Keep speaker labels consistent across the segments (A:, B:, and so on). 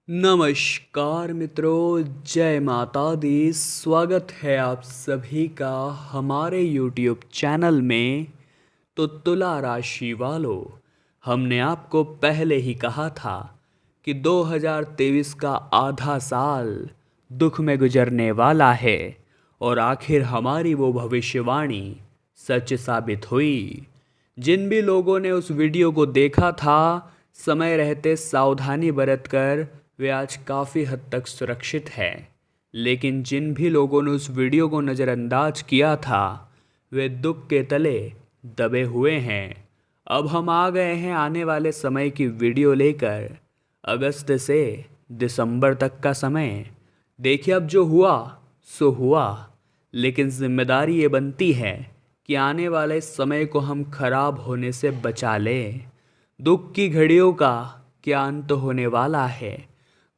A: नमस्कार मित्रों, जय माता दी। स्वागत है आप सभी का हमारे YouTube चैनल में। तो तुला राशि वालों, हमने आपको पहले ही कहा था कि 2023 का आधा साल दुख में गुजरने वाला है और आखिर हमारी वो भविष्यवाणी सच साबित हुई। जिन भी लोगों ने उस वीडियो को देखा था, समय रहते सावधानी बरतकर वे आज काफ़ी हद तक सुरक्षित हैं। लेकिन जिन भी लोगों ने उस वीडियो को नज़रअंदाज किया था, वे दुख के तले दबे हुए हैं। अब हम आ गए हैं आने वाले समय की वीडियो लेकर। अगस्त से दिसंबर तक का समय। देखिए, अब जो हुआ सो हुआ, लेकिन जिम्मेदारी ये बनती है कि आने वाले समय को हम खराब होने से बचा लें। दुख की घड़ियों का क्या अंत होने वाला है?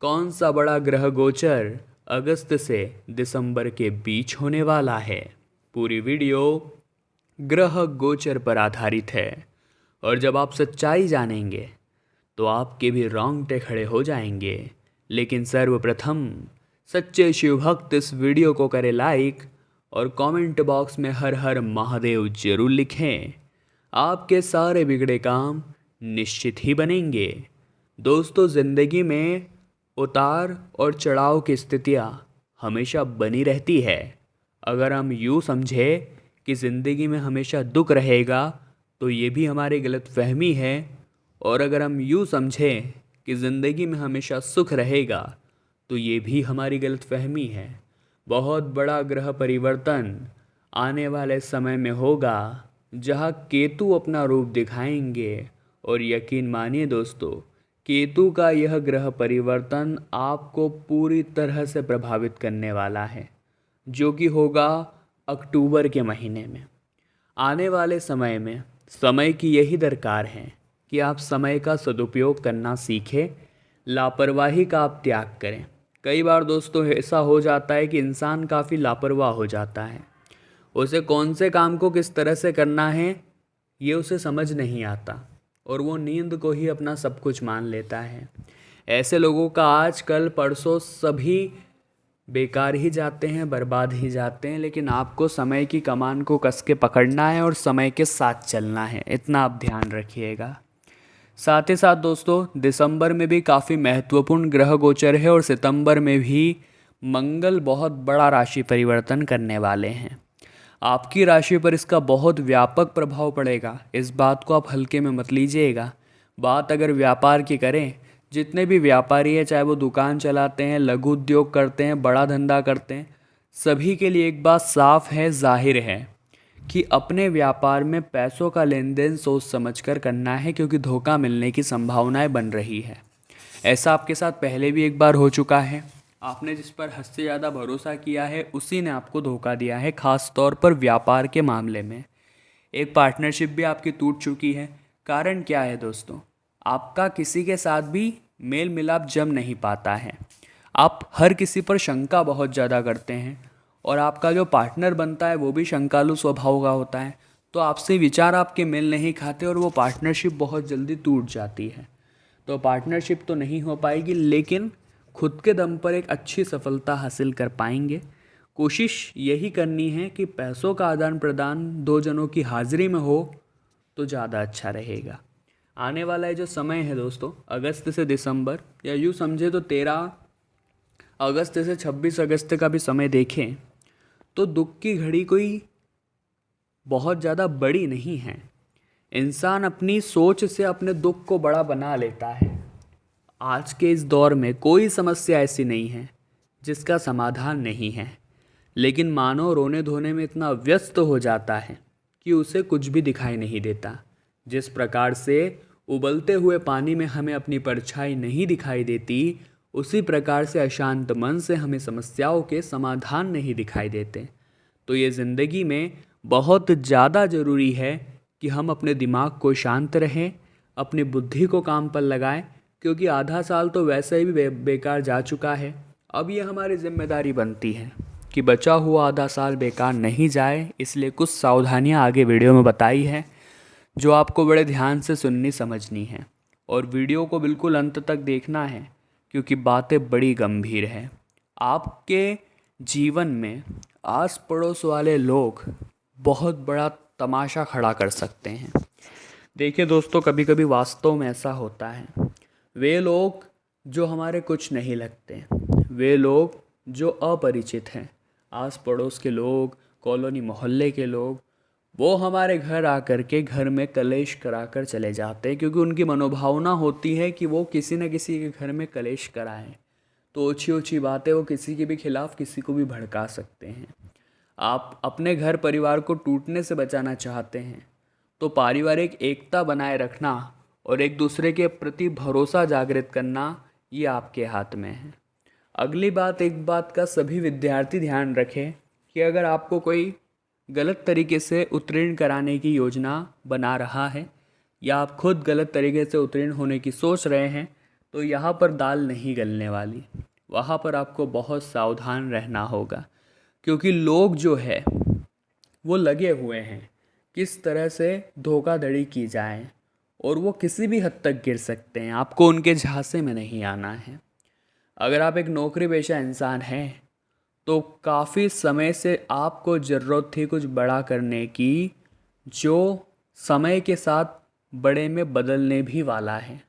A: कौन सा बड़ा ग्रह गोचर अगस्त से दिसंबर के बीच होने वाला है? पूरी वीडियो ग्रह गोचर पर आधारित है और जब आप सच्चाई जानेंगे तो आपके भी रोंगटे खड़े हो जाएंगे। लेकिन सर्वप्रथम सच्चे शिव भक्त इस वीडियो को करें लाइक और कमेंट बॉक्स में हर हर महादेव जरूर लिखें। आपके सारे बिगड़े काम निश्चित ही बनेंगे। दोस्तों, ज़िंदगी में उतार और चढ़ाव की स्थितियाँ हमेशा बनी रहती है। अगर हम यूँ समझें कि ज़िंदगी में हमेशा दुख रहेगा तो ये भी हमारी गलतफहमी है, और अगर हम यूँ समझें कि ज़िंदगी में हमेशा सुख रहेगा तो ये भी हमारी गलतफहमी है। बहुत बड़ा ग्रह परिवर्तन आने वाले समय में होगा जहाँ केतु अपना रूप दिखाएंगे, और यकीन मानिए दोस्तों, केतु का यह ग्रह परिवर्तन आपको पूरी तरह से प्रभावित करने वाला है, जो कि होगा अक्टूबर के महीने में। आने वाले समय में समय की यही दरकार है कि आप समय का सदुपयोग करना सीखें, लापरवाही का आप त्याग करें। कई बार दोस्तों ऐसा हो जाता है कि इंसान काफ़ी लापरवाह हो जाता है। उसे कौन से काम को किस तरह से करना है ये उसे समझ नहीं आता, और वो नींद को ही अपना सब कुछ मान लेता है। ऐसे लोगों का आज कल परसों सभी बेकार ही जाते हैं, बर्बाद ही जाते हैं। लेकिन आपको समय की कमान को कस के पकड़ना है और समय के साथ चलना है, इतना आप ध्यान रखिएगा। साथ ही साथ दोस्तों, दिसंबर में भी काफ़ी महत्वपूर्ण ग्रह गोचर है और सितंबर में भी मंगल बहुत बड़ा राशि परिवर्तन करने वाले हैं। आपकी राशि पर इसका बहुत व्यापक प्रभाव पड़ेगा, इस बात को आप हल्के में मत लीजिएगा। बात अगर व्यापार की करें, जितने भी व्यापारी हैं, चाहे वो दुकान चलाते हैं, लघु उद्योग करते हैं, बड़ा धंधा करते हैं, सभी के लिए एक बात साफ है, जाहिर है कि अपने व्यापार में पैसों का लेन देन सोच समझ कर करना है, क्योंकि धोखा मिलने की संभावनाएं बन रही है। ऐसा आपके साथ पहले भी एक बार हो चुका है। आपने जिस पर हद से ज़्यादा भरोसा किया है उसी ने आपको धोखा दिया है, खास तौर पर व्यापार के मामले में। एक पार्टनरशिप भी आपकी टूट चुकी है। कारण क्या है दोस्तों? आपका किसी के साथ भी मेल मिलाप जम नहीं पाता है। आप हर किसी पर शंका बहुत ज़्यादा करते हैं, और आपका जो पार्टनर बनता है वो भी शंकालु स्वभाव का होता है। तो आपसे विचार आपके मेल नहीं खाते और वो पार्टनरशिप बहुत जल्दी टूट जाती है। तो पार्टनरशिप तो नहीं हो पाएगी, लेकिन खुद के दम पर एक अच्छी सफलता हासिल कर पाएंगे। कोशिश यही करनी है कि पैसों का आदान प्रदान दो जनों की हाजिरी में हो तो ज़्यादा अच्छा रहेगा। आने वाला जो समय है दोस्तों, अगस्त से दिसंबर, या यूँ समझे तो 13 अगस्त से 26 अगस्त का भी समय देखें तो दुख की घड़ी कोई बहुत ज़्यादा बड़ी नहीं है। इंसान अपनी सोच से अपने दुख को बड़ा बना लेता है। आज के इस दौर में कोई समस्या ऐसी नहीं है जिसका समाधान नहीं है, लेकिन मानव रोने धोने में इतना व्यस्त हो जाता है कि उसे कुछ भी दिखाई नहीं देता। जिस प्रकार से उबलते हुए पानी में हमें अपनी परछाई नहीं दिखाई देती, उसी प्रकार से अशांत मन से हमें समस्याओं के समाधान नहीं दिखाई देते। तो ये ज़िंदगी में बहुत ज़्यादा ज़रूरी है कि हम अपने दिमाग को शांत रहें, अपनी बुद्धि को काम पर लगाएं, क्योंकि आधा साल तो वैसे ही बेकार जा चुका है। अब ये हमारी जिम्मेदारी बनती है कि बचा हुआ आधा साल बेकार नहीं जाए। इसलिए कुछ सावधानियां आगे वीडियो में बताई है जो आपको बड़े ध्यान से सुननी समझनी है, और वीडियो को बिल्कुल अंत तक देखना है, क्योंकि बातें बड़ी गंभीर हैं। आपके जीवन में आस पड़ोस वाले लोग बहुत बड़ा तमाशा खड़ा कर सकते हैं। देखिए दोस्तों, कभी कभी वास्तव में ऐसा होता है। वे लोग जो हमारे कुछ नहीं लगते, वे लोग जो अपरिचित हैं, आस पड़ोस के लोग, कॉलोनी मोहल्ले के लोग, वो हमारे घर आकर के घर में कलेश कराकर चले जाते हैं, क्योंकि उनकी मनोभावना होती है कि वो किसी न किसी के घर में कलेश कराएं। तो ऊंची ऊंची बातें वो किसी के भी खिलाफ किसी को भी भड़का सकते हैं। आप अपने घर परिवार को टूटने से बचाना चाहते हैं तो पारिवारिक एकता बनाए रखना और एक दूसरे के प्रति भरोसा जागृत करना, ये आपके हाथ में है। अगली बात, एक बात का सभी विद्यार्थी ध्यान रखें कि अगर आपको कोई गलत तरीके से उत्तीर्ण कराने की योजना बना रहा है या आप खुद गलत तरीके से उत्तीर्ण होने की सोच रहे हैं, तो यहाँ पर दाल नहीं गलने वाली। वहाँ पर आपको बहुत सावधान रहना होगा, क्योंकि लोग जो है वो लगे हुए हैं किस तरह से धोखाधड़ी की जाए, और वो किसी भी हद तक गिर सकते हैं। आपको उनके झांसे में नहीं आना है। अगर आप एक नौकरी पेशा इंसान हैं तो काफ़ी समय से आपको ज़रूरत थी कुछ बड़ा करने की, जो समय के साथ बड़े में बदलने भी वाला है।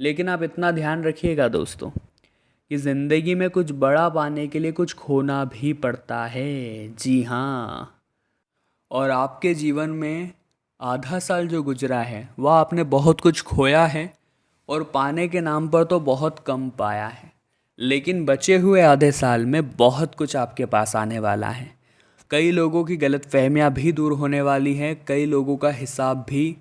A: लेकिन आप इतना ध्यान रखिएगा दोस्तों कि ज़िंदगी में कुछ बड़ा पाने के लिए कुछ खोना भी पड़ता है। जी हाँ। और आपके जीवन में आधा साल जो गुजरा है वह आपने बहुत कुछ खोया है और पाने के नाम पर तो बहुत कम पाया है। लेकिन बचे हुए आधे साल में बहुत कुछ आपके पास आने वाला है। कई लोगों की गलतफहमियां भी दूर होने वाली हैं, कई लोगों का हिसाब भी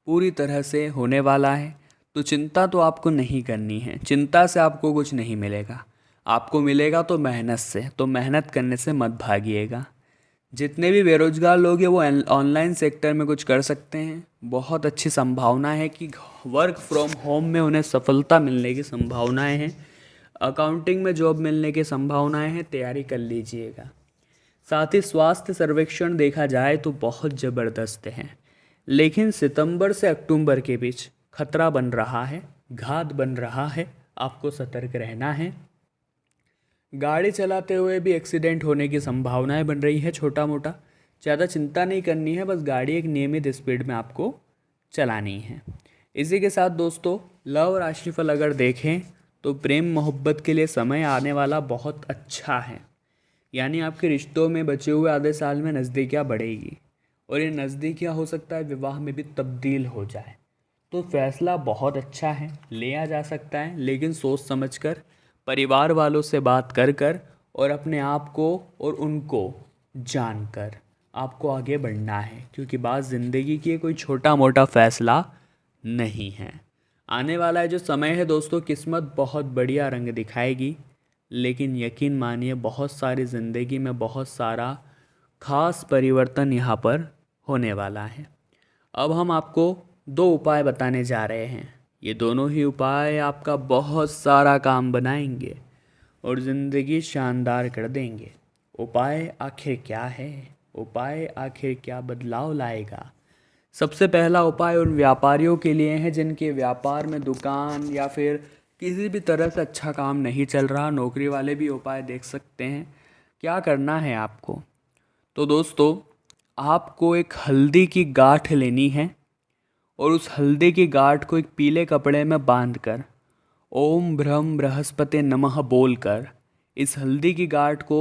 A: पूरी तरह से होने वाला है। तो चिंता तो आपको नहीं करनी है। चिंता से आपको कुछ नहीं मिलेगा। आपको मिलेगा तो मेहनत से, तो मेहनत करने से मत भागिएगा। जितने भी बेरोजगार लोग हैं वो ऑनलाइन सेक्टर में कुछ कर सकते हैं। बहुत अच्छी संभावना है कि वर्क फ्रॉम होम में उन्हें सफलता मिलने की संभावनाएं हैं। अकाउंटिंग में जॉब मिलने की संभावनाएं हैं, तैयारी कर लीजिएगा। साथ ही स्वास्थ्य सर्वेक्षण देखा जाए तो बहुत ज़बरदस्त है, लेकिन सितंबर से अक्टूबर के बीच खतरा बन रहा है, घात बन रहा है। आपको सतर्क रहना है। गाड़ी चलाते हुए भी एक्सीडेंट होने की संभावनाएं बन रही है, छोटा मोटा। ज़्यादा चिंता नहीं करनी है, बस गाड़ी एक नियमित स्पीड में आपको चलानी है। इसी के साथ दोस्तों, लव राशिफल अगर देखें तो प्रेम मोहब्बत के लिए समय आने वाला बहुत अच्छा है। यानी आपके रिश्तों में बचे हुए आधे साल में नज़दीकियाँ बढ़ेगी और ये नज़दीकियाँ हो सकता है विवाह में भी तब्दील हो जाए। तो फैसला बहुत अच्छा है, लिया जा सकता है, लेकिन सोच समझकर, परिवार वालों से बात कर कर और अपने आप को और उनको जानकर आपको आगे बढ़ना है, क्योंकि बात ज़िंदगी की कोई छोटा मोटा फैसला नहीं है। आने वाला है जो समय है दोस्तों, किस्मत बहुत बढ़िया रंग दिखाएगी, लेकिन यकीन मानिए बहुत सारी ज़िंदगी में बहुत सारा खास परिवर्तन यहाँ पर होने वाला है। अब हम आपको दो उपाय बताने जा रहे हैं। ये दोनों ही उपाय आपका बहुत सारा काम बनाएंगे और ज़िंदगी शानदार कर देंगे। उपाय आखिर क्या है? उपाय आखिर क्या बदलाव लाएगा? सबसे पहला उपाय उन व्यापारियों के लिए है जिनके व्यापार में, दुकान या फिर किसी भी तरह से अच्छा काम नहीं चल रहा। नौकरी वाले भी उपाय देख सकते हैं। क्या करना है आपको? तो दोस्तों, आपको एक हल्दी की गांठ लेनी है और उस हल्दी की गांठ को एक पीले कपड़े में बांधकर ओम ब्रह्म बृहस्पति नमः बोलकर इस हल्दी की गांठ को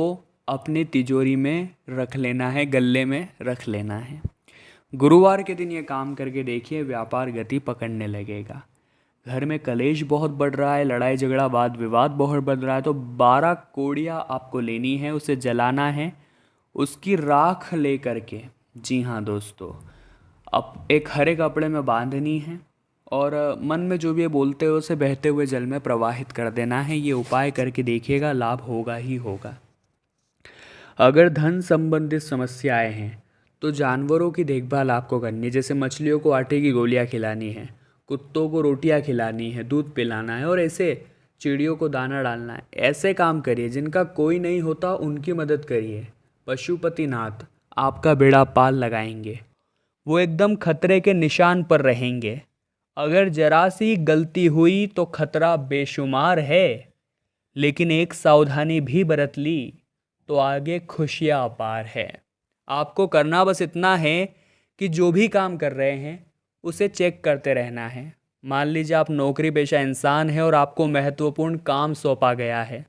A: अपनी तिजोरी में रख लेना है, गले में रख लेना है। गुरुवार के दिन ये काम करके देखिए, व्यापार गति पकड़ने लगेगा। घर में कलेश बहुत बढ़ रहा है, लड़ाई झगड़ा वाद विवाद बहुत बढ़ रहा है, तो 12 कोड़ियाँ आपको लेनी है, उसे जलाना है, उसकी राख ले करके, जी हाँ दोस्तों, अब एक हरे कपड़े में बांधनी है और मन में जो भी ये बोलते हो उसे बहते हुए जल में प्रवाहित कर देना है। ये उपाय करके देखिएगा, लाभ होगा ही होगा। अगर धन संबंधित समस्याएं हैं तो जानवरों की देखभाल आपको करनी है। जैसे मछलियों को आटे की गोलियां खिलानी है, कुत्तों को रोटियां खिलानी है, दूध पिलाना है और ऐसे चिड़ियों को दाना डालना है। ऐसे काम करिए। जिनका कोई नहीं होता उनकी मदद करिए। पशुपतिनाथ आपका बेड़ा पार लगाएंगे। वो एकदम खतरे के निशान पर रहेंगे अगर जरा सी गलती हुई तो खतरा बेशुमार है, लेकिन एक सावधानी भी बरत ली तो आगे खुशियाँ अपार है। आपको करना बस इतना है कि जो भी काम कर रहे हैं उसे चेक करते रहना है। मान लीजिए आप नौकरी पेशा इंसान हैं और आपको महत्वपूर्ण काम सौंपा गया है।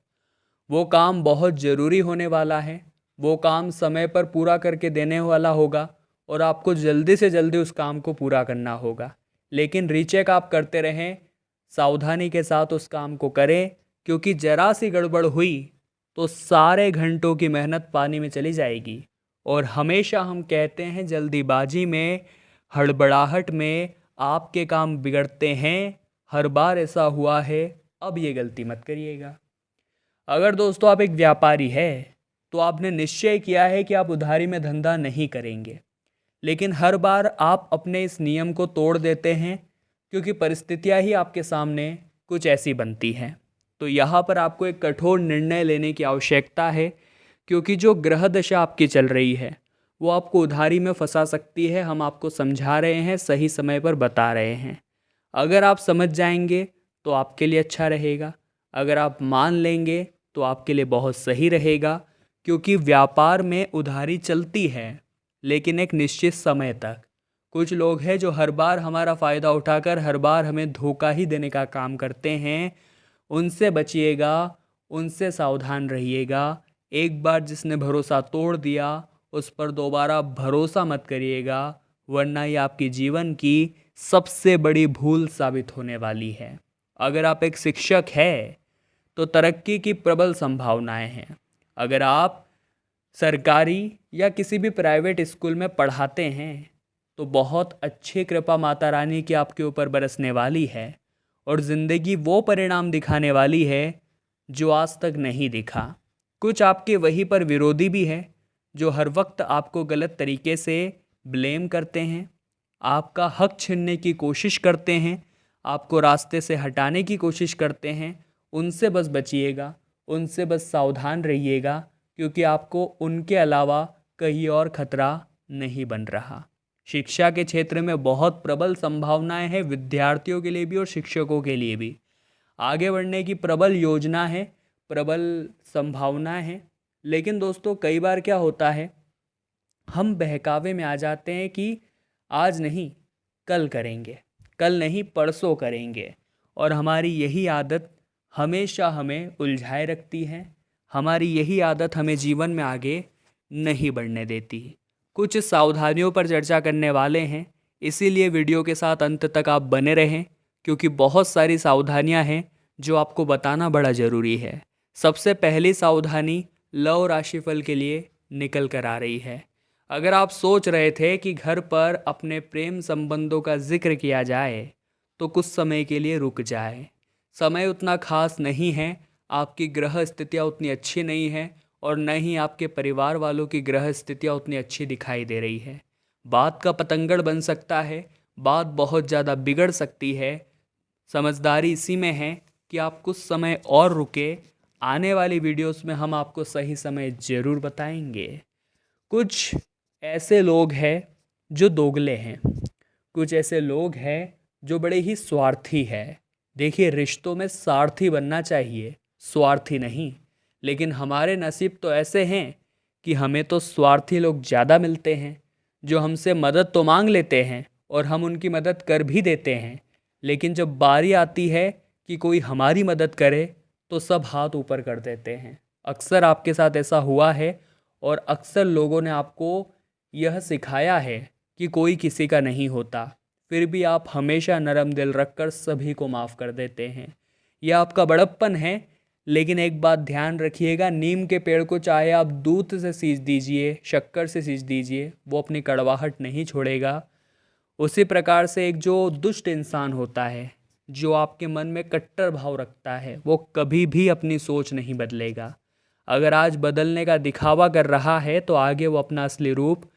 A: वो काम बहुत ज़रूरी होने वाला है, वो काम समय पर पूरा करके देने वाला होगा और आपको जल्दी से जल्दी उस काम को पूरा करना होगा। लेकिन रीचेक आप करते रहें, सावधानी के साथ उस काम को करें, क्योंकि ज़रा सी गड़बड़ हुई तो सारे घंटों की मेहनत पानी में चली जाएगी। और हमेशा हम कहते हैं जल्दीबाजी में, हड़बड़ाहट में आपके काम बिगड़ते हैं। हर बार ऐसा हुआ है, अब ये गलती मत करिएगा। अगर दोस्तों आप एक व्यापारी है तो आपने निश्चय किया है कि आप उधारी में धंधा नहीं करेंगे, लेकिन हर बार आप अपने इस नियम को तोड़ देते हैं क्योंकि परिस्थितियां ही आपके सामने कुछ ऐसी बनती हैं। तो यहाँ पर आपको एक कठोर निर्णय लेने की आवश्यकता है, क्योंकि जो ग्रह दशा आपकी चल रही है वो आपको उधारी में फंसा सकती है। हम आपको समझा रहे हैं, सही समय पर बता रहे हैं। अगर आप समझ जाएंगे तो आपके लिए अच्छा रहेगा, अगर आप मान लेंगे तो आपके लिए बहुत सही रहेगा। क्योंकि व्यापार में उधारी चलती है, लेकिन एक निश्चित समय तक। कुछ लोग हैं जो हर बार हमारा फ़ायदा उठाकर हर बार हमें धोखा ही देने का काम करते हैं। उनसे बचिएगा, उनसे सावधान रहिएगा। एक बार जिसने भरोसा तोड़ दिया उस पर दोबारा भरोसा मत करिएगा, वरना ये आपकी जीवन की सबसे बड़ी भूल साबित होने वाली है। अगर आप एक शिक्षक हैं तो तरक्की की प्रबल संभावनाएं हैं। अगर आप सरकारी या किसी भी प्राइवेट स्कूल में पढ़ाते हैं तो बहुत अच्छी कृपा माता रानी की आपके ऊपर बरसने वाली है और ज़िंदगी वो परिणाम दिखाने वाली है जो आज तक नहीं दिखा। कुछ आपके वहीं पर विरोधी भी हैं जो हर वक्त आपको गलत तरीके से ब्लेम करते हैं, आपका हक छीनने की कोशिश करते हैं, आपको रास्ते से हटाने की कोशिश करते हैं। उनसे बस बचिएगा, उनसे बस सावधान रहिएगा, क्योंकि आपको उनके अलावा कहीं और खतरा नहीं बन रहा। शिक्षा के क्षेत्र में बहुत प्रबल संभावनाएं हैं, विद्यार्थियों के लिए भी और शिक्षकों के लिए भी। आगे बढ़ने की प्रबल योजना है, प्रबल संभावनाएं हैं। लेकिन दोस्तों कई बार क्या होता है, हम बहकावे में आ जाते हैं कि आज नहीं कल करेंगे, कल नहीं परसों करेंगे, और हमारी यही आदत हमेशा हमें उलझाए रखती है। हमारी यही आदत हमें जीवन में आगे नहीं बढ़ने देती। कुछ सावधानियों पर चर्चा करने वाले हैं, इसीलिए वीडियो के साथ अंत तक आप बने रहें, क्योंकि बहुत सारी सावधानियां हैं जो आपको बताना बड़ा ज़रूरी है। सबसे पहली सावधानी लव राशिफल के लिए निकल कर आ रही है। अगर आप सोच रहे थे कि घर पर अपने प्रेम संबंधों का जिक्र किया जाए तो कुछ समय के लिए रुक जाए। समय उतना खास नहीं है, आपकी ग्रह स्थितियाँ उतनी अच्छी नहीं हैं और न ही आपके परिवार वालों की ग्रह स्थितियाँ उतनी अच्छी दिखाई दे रही है। बात का पतंगड़ बन सकता है, बात बहुत ज़्यादा बिगड़ सकती है। समझदारी इसी में है कि आप कुछ समय और रुके। आने वाली वीडियोस में हम आपको सही समय ज़रूर बताएंगे। कुछ ऐसे लोग हैं जो दोगले हैं, कुछ ऐसे लोग हैं जो बड़े ही स्वार्थी हैं। देखिए, रिश्तों में सारथी बनना चाहिए, स्वार्थी नहीं। लेकिन हमारे नसीब तो ऐसे हैं कि हमें तो स्वार्थी लोग ज़्यादा मिलते हैं, जो हमसे मदद तो मांग लेते हैं और हम उनकी मदद कर भी देते हैं, लेकिन जब बारी आती है कि कोई हमारी मदद करे तो सब हाथ ऊपर कर देते हैं। अक्सर आपके साथ ऐसा हुआ है और अक्सर लोगों ने आपको यह सिखाया है कि कोई किसी का नहीं होता, फिर भी आप हमेशा नरम दिल रखकर सभी को माफ़ कर देते हैं। यह आपका बड़प्पन है, लेकिन एक बात ध्यान रखिएगा, नीम के पेड़ को चाहे आप दूध से सींच दीजिए, शक्कर से सींच दीजिए, वो अपनी कड़वाहट नहीं छोड़ेगा। उसी प्रकार से एक जो दुष्ट इंसान होता है, जो आपके मन में कट्टर भाव रखता है, वो कभी भी अपनी सोच नहीं बदलेगा। अगर आज बदलने का दिखावा कर रहा है तो आगे वो अपना असली रूप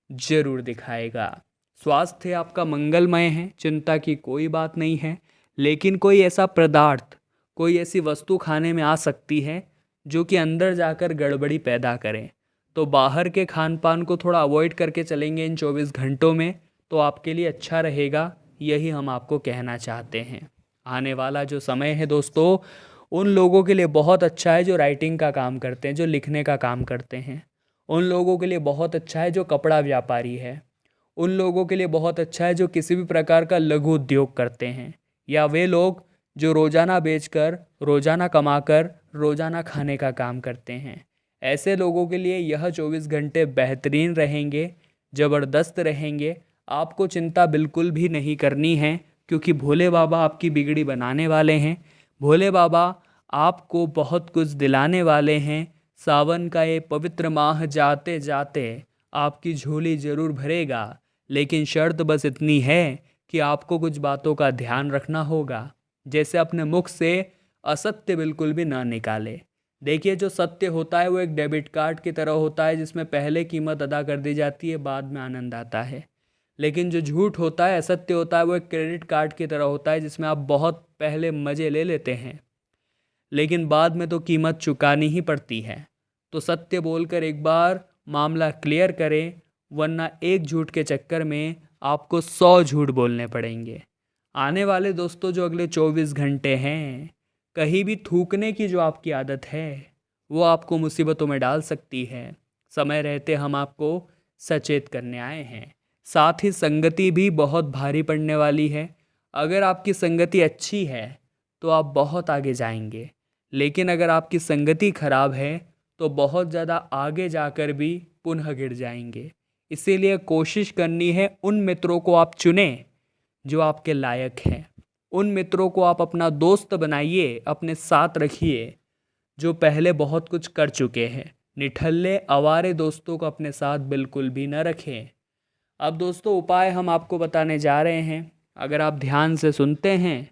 A: जरूर दिखाएगा। स्वास्थ्य आपका मंगलमय है, चिंता की कोई बात नहीं है। लेकिन कोई ऐसा पदार्थ, कोई ऐसी वस्तु खाने में आ सकती है जो कि अंदर जाकर गड़बड़ी पैदा करें। तो बाहर के खान पान को थोड़ा अवॉइड करके चलेंगे इन 24 घंटों में, तो आपके लिए अच्छा रहेगा। यही हम आपको कहना चाहते हैं। आने वाला जो समय है दोस्तों, उन लोगों के लिए बहुत अच्छा है जो राइटिंग का काम करते हैं, जो लिखने का काम करते हैं। उन लोगों के लिए बहुत अच्छा है जो कपड़ा व्यापारी है। उन लोगों के लिए बहुत अच्छा है जो किसी भी प्रकार का लघु उद्योग करते हैं, या वे लोग जो रोज़ाना बेचकर, रोज़ाना कमाकर, रोज़ाना खाने का काम करते हैं। ऐसे लोगों के लिए यह 24 घंटे बेहतरीन रहेंगे, ज़बरदस्त रहेंगे। आपको चिंता बिल्कुल भी नहीं करनी है, क्योंकि भोले बाबा आपकी बिगड़ी बनाने वाले हैं। भोले बाबा आपको बहुत कुछ दिलाने वाले हैं। सावन का ये पवित्र माह जाते जाते आपकी झोली ज़रूर भरेगा, लेकिन शर्त बस इतनी है कि आपको कुछ बातों का ध्यान रखना होगा। जैसे अपने मुख से असत्य बिल्कुल भी ना निकाले। देखिए, जो सत्य होता है वो एक डेबिट कार्ड की तरह होता है, जिसमें पहले कीमत अदा कर दी जाती है, बाद में आनंद आता है। लेकिन जो झूठ होता है, असत्य होता है, वो एक क्रेडिट कार्ड की तरह होता है, जिसमें आप बहुत पहले मज़े ले लेते हैं, लेकिन बाद में तो कीमत चुकानी ही पड़ती है। तो सत्य बोलकर एक बार मामला क्लियर करें, वरना एक झूठ के चक्कर में आपको 100 झूठ बोलने पड़ेंगे। आने वाले दोस्तों जो अगले 24 घंटे हैं, कहीं भी थूकने की जो आपकी आदत है वो आपको मुसीबतों में डाल सकती है। समय रहते हम आपको सचेत करने आए हैं। साथ ही संगति भी बहुत भारी पड़ने वाली है। अगर आपकी संगति अच्छी है तो आप बहुत आगे जाएंगे, लेकिन अगर आपकी संगति खराब है तो बहुत ज़्यादा आगे जाकर भी पुनः गिर जाएंगे। इसीलिए कोशिश करनी है उन मित्रों को आप चुनें जो आपके लायक हैं। उन मित्रों को आप अपना दोस्त बनाइए, अपने साथ रखिए, जो पहले बहुत कुछ कर चुके हैं। निठल्ले आवारे दोस्तों को अपने साथ बिल्कुल भी न रखें। अब दोस्तों, उपाय हम आपको बताने जा रहे हैं। अगर आप ध्यान से सुनते हैं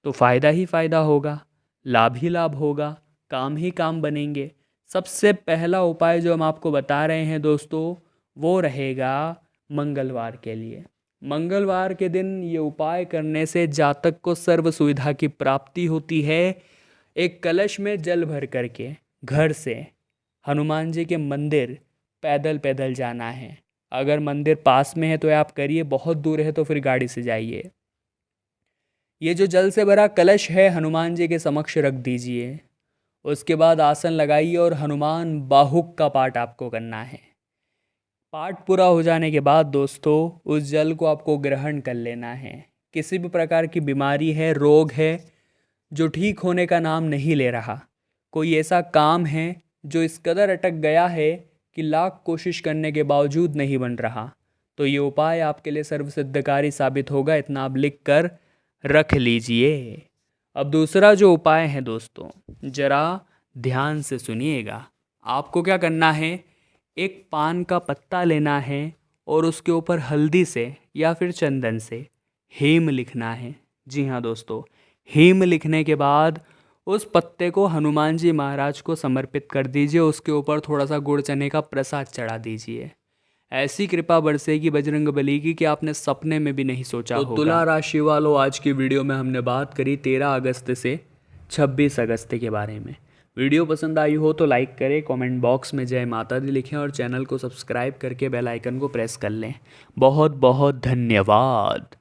A: तो फ़ायदा ही फ़ायदा होगा, लाभ ही लाभ होगा, काम ही काम बनेंगे। सबसे पहला उपाय जो हम आपको बता रहे हैं दोस्तों, वो रहेगा मंगलवार के लिए। मंगलवार के दिन ये उपाय करने से जातक को सर्व सुविधा की प्राप्ति होती है। एक कलश में जल भर करके घर से हनुमान जी के मंदिर पैदल पैदल जाना है। अगर मंदिर पास में है तो आप करिए, बहुत दूर है तो फिर गाड़ी से जाइए। ये जो जल से भरा कलश है हनुमान जी के समक्ष रख दीजिए। उसके बाद आसन लगाइए और हनुमान बाहुक का पाठ आपको करना है। पाठ पूरा हो जाने के बाद दोस्तों, उस जल को आपको ग्रहण कर लेना है। किसी भी प्रकार की बीमारी है, रोग है जो ठीक होने का नाम नहीं ले रहा, कोई ऐसा काम है जो इस कदर अटक गया है कि लाख कोशिश करने के बावजूद नहीं बन रहा, तो ये उपाय आपके लिए सर्वसिद्धकारी साबित होगा। इतना आप लिख कर रख लीजिए। अब दूसरा जो उपाय है दोस्तों, ज़रा ध्यान से सुनिएगा। आपको क्या करना है, एक पान का पत्ता लेना है और उसके ऊपर हल्दी से या फिर चंदन से हेम लिखना है। जी हाँ दोस्तों, हेम लिखने के बाद उस पत्ते को हनुमान जी महाराज को समर्पित कर दीजिए। उसके ऊपर थोड़ा सा गुड़ चने का प्रसाद चढ़ा दीजिए। ऐसी कृपा बरसेगी बजरंग बली की कि आपने सपने में भी नहीं सोचा होगा। तुला राशि वालों, आज की वीडियो में हमने बात करी 13 अगस्त से 26 अगस्त के बारे में। वीडियो पसंद आई हो तो लाइक करें, कमेंट बॉक्स में जय माता दी लिखें और चैनल को सब्सक्राइब करके बेल आइकन को प्रेस कर लें। बहुत बहुत धन्यवाद।